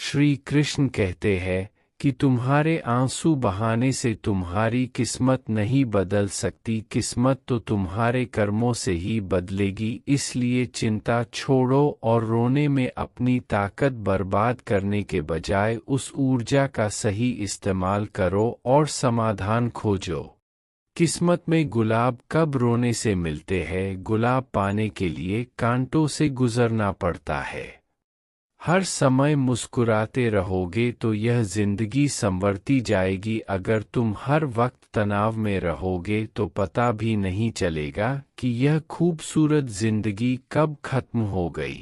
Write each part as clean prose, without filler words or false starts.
श्री कृष्ण कहते हैं कि तुम्हारे आंसू बहाने से तुम्हारी किस्मत नहीं बदल सकती, किस्मत तो तुम्हारे कर्मों से ही बदलेगी। इसलिए चिंता छोड़ो और रोने में अपनी ताकत बर्बाद करने के बजाय उस ऊर्जा का सही इस्तेमाल करो और समाधान खोजो। किस्मत में गुलाब कब रोने से मिलते हैं? गुलाब पाने के लिए कांटों से गुजरना पड़ता है। हर समय मुस्कुराते रहोगे तो यह जिंदगी संवरती जाएगी। अगर तुम हर वक्त तनाव में रहोगे तो पता भी नहीं चलेगा कि यह खूबसूरत जिंदगी कब खत्म हो गई।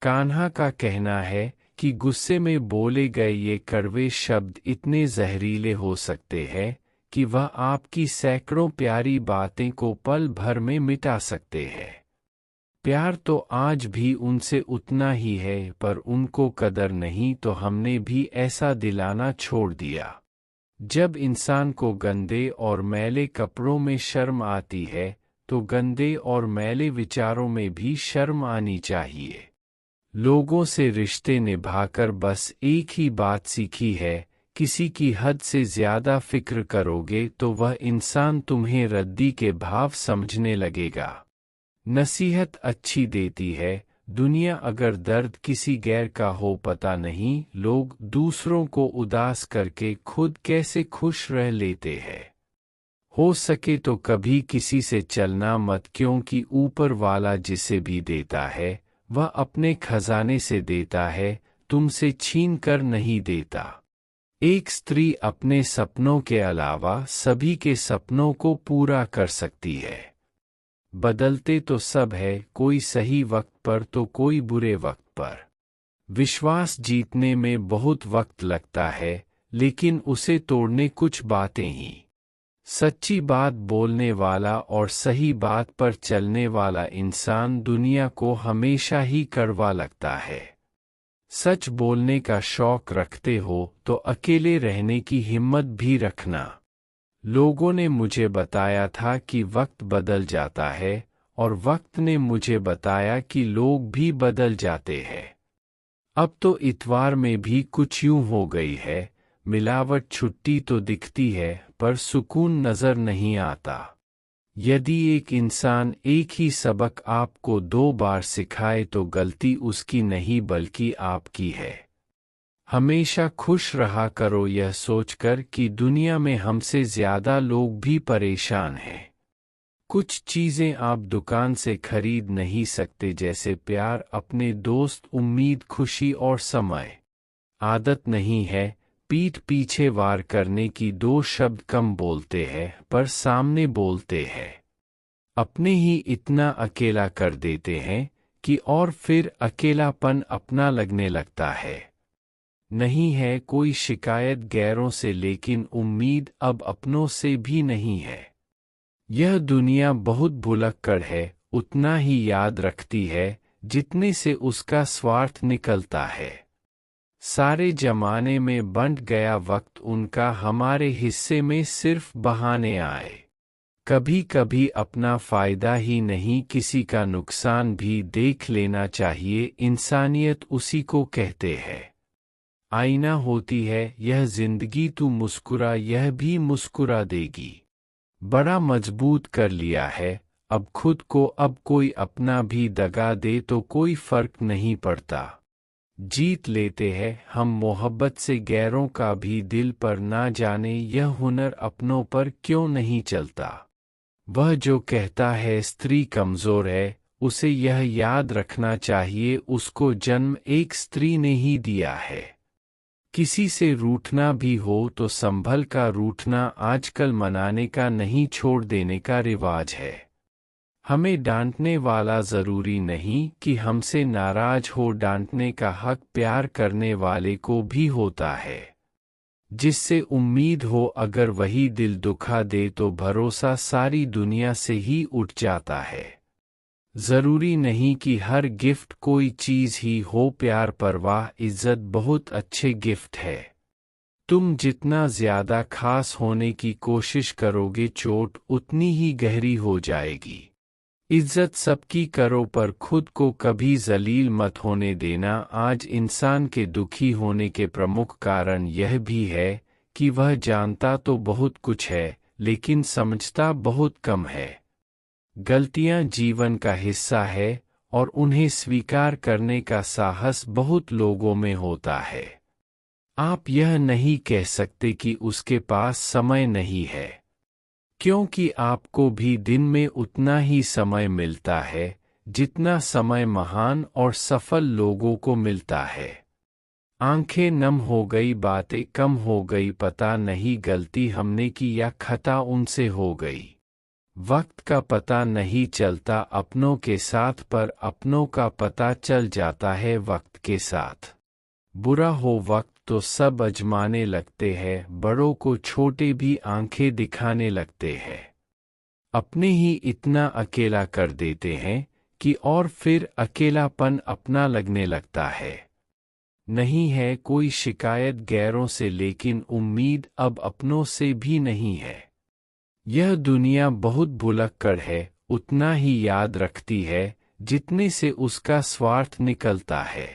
कान्हा का कहना है कि गुस्से में बोले गए ये कड़वे शब्द इतने जहरीले हो सकते हैं कि वह आपकी सैकड़ों प्यारी बातें को पल भर में मिटा सकते हैं। प्यार तो आज भी उनसे उतना ही है, पर उनको कदर नहीं तो हमने भी ऐसा दिलाना छोड़ दिया। जब इंसान को गंदे और मैले कपड़ों में शर्म आती है तो गंदे और मैले विचारों में भी शर्म आनी चाहिए। लोगों से रिश्ते निभाकर बस एक ही बात सीखी है, किसी की हद से ज्यादा फिक्र करोगे तो वह इंसान तुम्हें रद्दी के भाव समझने लगेगा। नसीहत अच्छी देती है दुनिया अगर दर्द किसी गैर का हो पता नहीं, लोग दूसरों को उदास करके खुद कैसे खुश रह लेते हैं। हो सके तो कभी किसी से चलना मत, क्योंकि ऊपर वाला जिसे भी देता है वह अपने खजाने से देता है, तुमसे छीन कर नहीं देता। एक स्त्री अपने सपनों के अलावा सभी के सपनों को पूरा कर सकती है। बदलते तो सब है, कोई सही वक्त पर तो कोई बुरे वक्त पर। विश्वास जीतने में बहुत वक्त लगता है, लेकिन उसे तोड़ने कुछ बातें ही। सच्ची बात बोलने वाला और सही बात पर चलने वाला इंसान दुनिया को हमेशा ही कड़वा लगता है। सच बोलने का शौक रखते हो तो अकेले रहने की हिम्मत भी रखना। लोगों ने मुझे बताया था कि वक्त बदल जाता है और वक्त ने मुझे बताया कि लोग भी बदल जाते हैं। अब तो इतवार में भी कुछ यूं हो गई है, मिलावट छुट्टी तो दिखती है पर सुकून नजर नहीं आता। यदि एक इंसान एक ही सबक आपको 2 बार सिखाए तो गलती उसकी नहीं बल्कि आपकी है। हमेशा खुश रहा करो यह सोचकर कि दुनिया में हमसे ज्यादा लोग भी परेशान हैं। कुछ चीजें आप दुकान से खरीद नहीं सकते, जैसे प्यार, अपने दोस्त, उम्मीद, खुशी और समय। आदत नहीं है पीठ पीछे वार करने की, 2 शब्द कम बोलते हैं पर सामने बोलते हैं। अपने ही इतना अकेला कर देते हैं कि और फिर अकेलापन अपना लगने लगता है। नहीं है कोई शिकायत गैरों से, लेकिन उम्मीद अब अपनों से भी नहीं है। यह दुनिया बहुत भुलक्कड़ है, उतना ही याद रखती है जितने से उसका स्वार्थ निकलता है। सारे जमाने में बंट गया वक्त उनका, हमारे हिस्से में सिर्फ बहाने आए। कभी कभी अपना फायदा ही नहीं किसी का नुकसान भी देख लेना चाहिए, इंसानियत उसी को कहते हैं। आईना होती है यह जिंदगी, तू मुस्कुरा यह भी मुस्कुरा देगी। बड़ा मजबूत कर लिया है अब खुद को, अब कोई अपना भी दगा दे तो कोई फर्क नहीं पड़ता। जीत लेते हैं हम मोहब्बत से गैरों का भी दिल, पर ना जाने यह हुनर अपनों पर क्यों नहीं चलता। वह जो कहता है स्त्री कमजोर है, उसे यह याद रखना चाहिए उसको जन्म एक स्त्री ने ही दिया है। किसी से रूठना भी हो तो संभल का रूठना, आजकल मनाने का नहीं छोड़ देने का रिवाज है। हमें डांटने वाला जरूरी नहीं कि हमसे नाराज हो, डांटने का हक प्यार करने वाले को भी होता है। जिससे उम्मीद हो अगर वही दिल दुखा दे तो भरोसा सारी दुनिया से ही उठ जाता है। जरूरी नहीं कि हर गिफ्ट कोई चीज ही हो, प्यार, परवाह, इज्जत बहुत अच्छे गिफ्ट है। तुम जितना ज्यादा खास होने की कोशिश करोगे चोट उतनी ही गहरी हो जाएगी। इज्जत सबकी करो पर खुद को कभी जलील मत होने देना। आज इंसान के दुखी होने के प्रमुख कारण यह भी है कि वह जानता तो बहुत कुछ है लेकिन समझता बहुत कम है। गलतियां जीवन का हिस्सा है और उन्हें स्वीकार करने का साहस बहुत लोगों में होता है। आप यह नहीं कह सकते कि उसके पास समय नहीं है, क्योंकि आपको भी दिन में उतना ही समय मिलता है जितना समय महान और सफल लोगों को मिलता है। आंखें नम हो गई, बातें कम हो गई, पता नहीं गलती हमने की या खता उनसे हो गई। वक्त का पता नहीं चलता अपनों के साथ, पर अपनों का पता चल जाता है वक्त के साथ। बुरा हो वक्त तो सब अजमाने लगते हैं, बड़ों को छोटे भी आंखें दिखाने लगते हैं। अपने ही इतना अकेला कर देते हैं कि और फिर अकेलापन अपना लगने लगता है। नहीं है कोई शिकायत गैरों से, लेकिन उम्मीद अब अपनों से भी नहीं है। यह दुनिया बहुत भुलक्कड़ है, उतना ही याद रखती है जितने से उसका स्वार्थ निकलता है।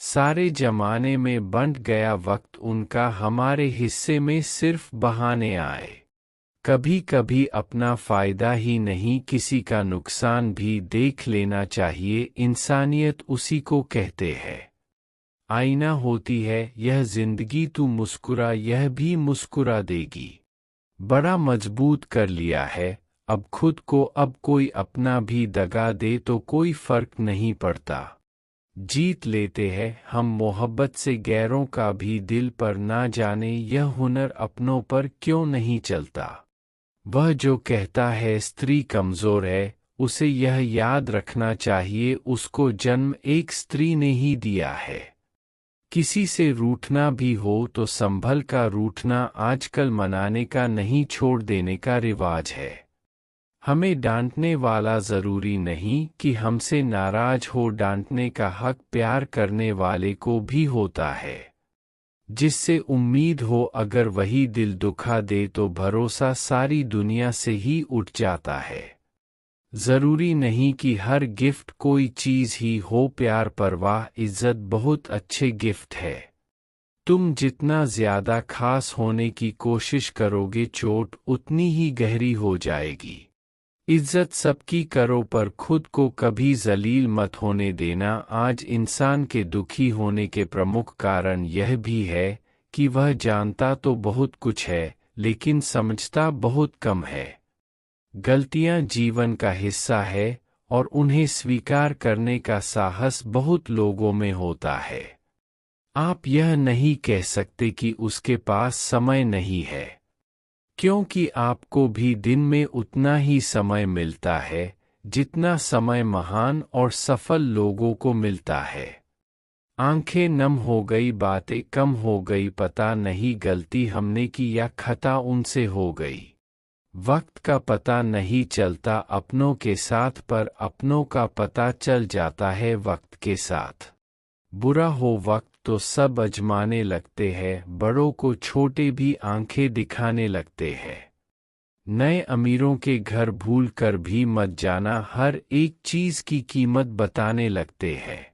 सारे जमाने में बंट गया वक्त उनका, हमारे हिस्से में सिर्फ बहाने आए। कभी कभी अपना फायदा ही नहीं किसी का नुकसान भी देख लेना चाहिए। इंसानियत उसी को कहते हैं। आईना होती है यह जिंदगी, तू मुस्कुरा यह भी मुस्कुरा देगी। बड़ा मजबूत कर लिया है अब खुद को, अब कोई अपना भी दगा दे तो कोई फर्क नहीं पड़ता। जीत लेते हैं हम मोहब्बत से गैरों का भी दिल, पर ना जाने यह हुनर अपनों पर क्यों नहीं चलता। वह जो कहता है स्त्री कमजोर है, उसे यह याद रखना चाहिए उसको जन्म एक स्त्री ने ही दिया है। किसी से रूठना भी हो तो संभल का रूठना, आजकल मनाने का नहीं छोड़ देने का रिवाज है। हमें डांटने वाला जरूरी नहीं कि हमसे नाराज हो, डांटने का हक प्यार करने वाले को भी होता है। जिससे उम्मीद हो अगर वही दिल दुखा दे तो भरोसा सारी दुनिया से ही उठ जाता है। जरूरी नहीं कि हर गिफ्ट कोई चीज ही हो, प्यार परवाह इज्जत बहुत अच्छे गिफ्ट है। तुम जितना ज्यादा खास होने की कोशिश करोगे चोट उतनी ही गहरी हो जाएगी। इज्जत सबकी करो पर खुद को कभी जलील मत होने देना। आज इंसान के दुखी होने के प्रमुख कारण यह भी है कि वह जानता तो बहुत कुछ है लेकिन समझता बहुत कम है। गलतियां जीवन का हिस्सा है और उन्हें स्वीकार करने का साहस बहुत लोगों में होता है। आप यह नहीं कह सकते कि उसके पास समय नहीं है, क्योंकि आपको भी दिन में उतना ही समय मिलता है जितना समय महान और सफल लोगों को मिलता है। आंखें नम हो गई, बातें कम हो गई, पता नहीं गलती हमने की या खता उनसे हो गई। वक्त का पता नहीं चलता अपनों के साथ, पर अपनों का पता चल जाता है वक्त के साथ। बुरा हो वक्त तो सब अजमाने लगते हैं, बड़ों को छोटे भी आंखें दिखाने लगते हैं। नए अमीरों के घर भूल कर भी मत जाना, हर एक चीज की कीमत बताने लगते हैं।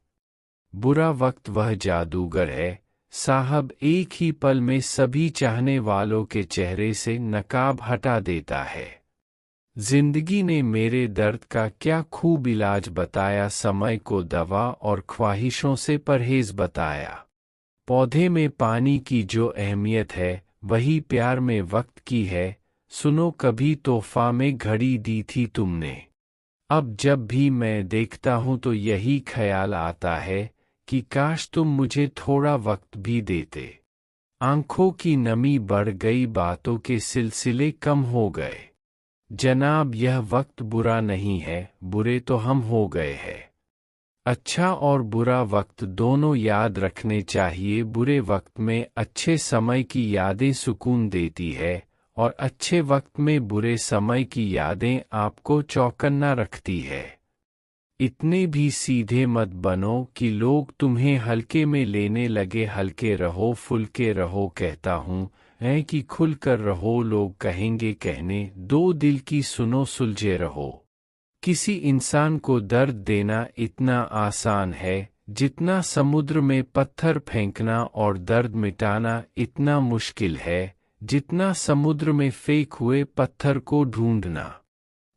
बुरा वक्त वह जादूगर है साहब, एक ही पल में सभी चाहने वालों के चेहरे से नकाब हटा देता है। जिंदगी ने मेरे दर्द का क्या खूब इलाज बताया, समय को दवा और ख्वाहिशों से परहेज बताया। पौधे में पानी की जो अहमियत है वही प्यार में वक्त की है, सुनो कभी तोहफा में घड़ी दी थी तुमने। अब जब भी मैं देखता हूँ तो यही ख्याल आता है कि काश तुम मुझे थोड़ा वक्त भी देते। आंखों की नमी बढ़ गई, बातों के सिलसिले कम हो गए। जनाब यह वक्त बुरा नहीं है, बुरे तो हम हो गए हैं। अच्छा और बुरा वक्त दोनों याद रखने चाहिए। बुरे वक्त में अच्छे समय की यादें सुकून देती है और अच्छे वक्त में बुरे समय की यादें आपको चौकन्ना रखती है। इतने भी सीधे मत बनो कि लोग तुम्हें हल्के में लेने लगे। हल्के रहो फुल्के रहो, कहता हूँ है कि खुल कर रहो, लोग कहेंगे कहने दो, दिल की सुनो सुलझे रहो। किसी इंसान को दर्द देना इतना आसान है जितना समुद्र में पत्थर फेंकना, और दर्द मिटाना इतना मुश्किल है जितना समुद्र में फेंक हुए पत्थर को ढूंढना।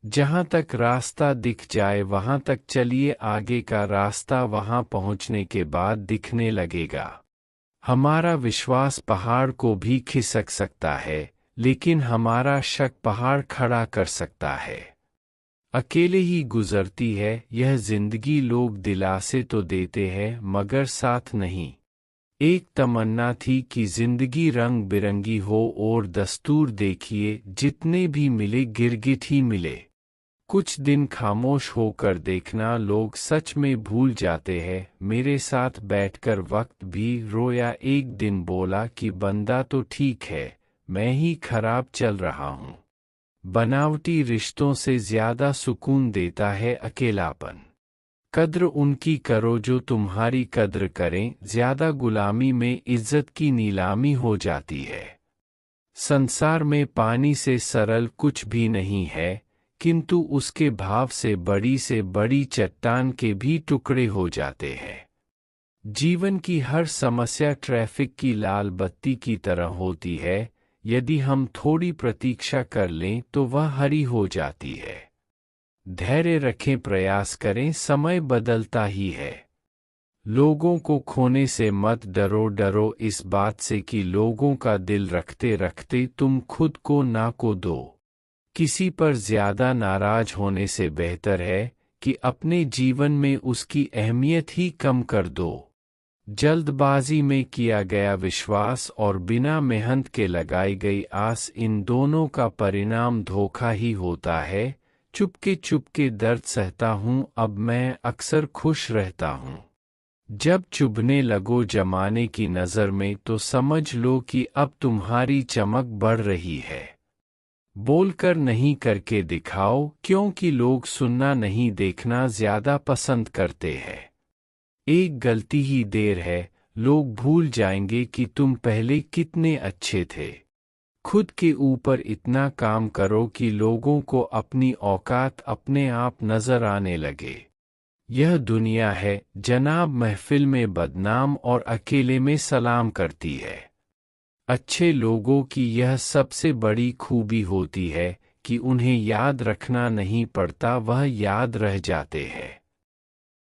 जहाँ तक रास्ता दिख जाए वहाँ तक चलिए, आगे का रास्ता वहाँ पहुँचने के बाद दिखने लगेगा। हमारा विश्वास पहाड़ को भी खिसक सकता है, लेकिन हमारा शक पहाड़ खड़ा कर सकता है। अकेले ही गुजरती है यह जिंदगी, लोग दिलासे तो देते हैं मगर साथ नहीं। एक तमन्ना थी कि जिंदगी रंग बिरंगी हो, और दस्तूर देखिए जितने भी मिले गिरगिट ही मिले। कुछ दिन खामोश होकर देखना, लोग सच में भूल जाते हैं। मेरे साथ बैठकर वक्त भी रोया, एक दिन बोला कि बंदा तो ठीक है, मैं ही खराब चल रहा हूँ। बनावटी रिश्तों से ज्यादा सुकून देता है अकेलापन। कद्र उनकी करो जो तुम्हारी कद्र करें, ज्यादा गुलामी में इज्जत की नीलामी हो जाती है। संसार में पानी से सरल कुछ भी नहीं है, किंतु उसके भाव से बड़ी चट्टान के भी टुकड़े हो जाते हैं। जीवन की हर समस्या ट्रैफिक की लाल बत्ती की तरह होती है, यदि हम थोड़ी प्रतीक्षा कर लें तो वह हरी हो जाती है। धैर्य रखें, प्रयास करें, समय बदलता ही है। लोगों को खोने से मत डरो, डरो इस बात से कि लोगों का दिल रखते रखते तुम खुद को ना को दो। किसी पर ज्यादा नाराज होने से बेहतर है कि अपने जीवन में उसकी अहमियत ही कम कर दो। जल्दबाजी में किया गया विश्वास और बिना मेहनत के लगाई गई आस, इन दोनों का परिणाम धोखा ही होता है। चुपके चुपके दर्द सहता हूँ, अब मैं अक्सर खुश रहता हूँ। जब चुभने लगो जमाने की नज़र में तो समझ लो कि अब तुम्हारी चमक बढ़ रही है। बोलकर नहीं करके दिखाओ, क्योंकि लोग सुनना नहीं देखना ज्यादा पसंद करते हैं। एक गलती ही देर है, लोग भूल जाएंगे कि तुम पहले कितने अच्छे थे। खुद के ऊपर इतना काम करो कि लोगों को अपनी औकात अपने आप नजर आने लगे। यह दुनिया है जनाब, महफिल में बदनाम और अकेले में सलाम करती है। अच्छे लोगों की यह सबसे बड़ी खूबी होती है कि उन्हें याद रखना नहीं पड़ता, वह याद रह जाते हैं।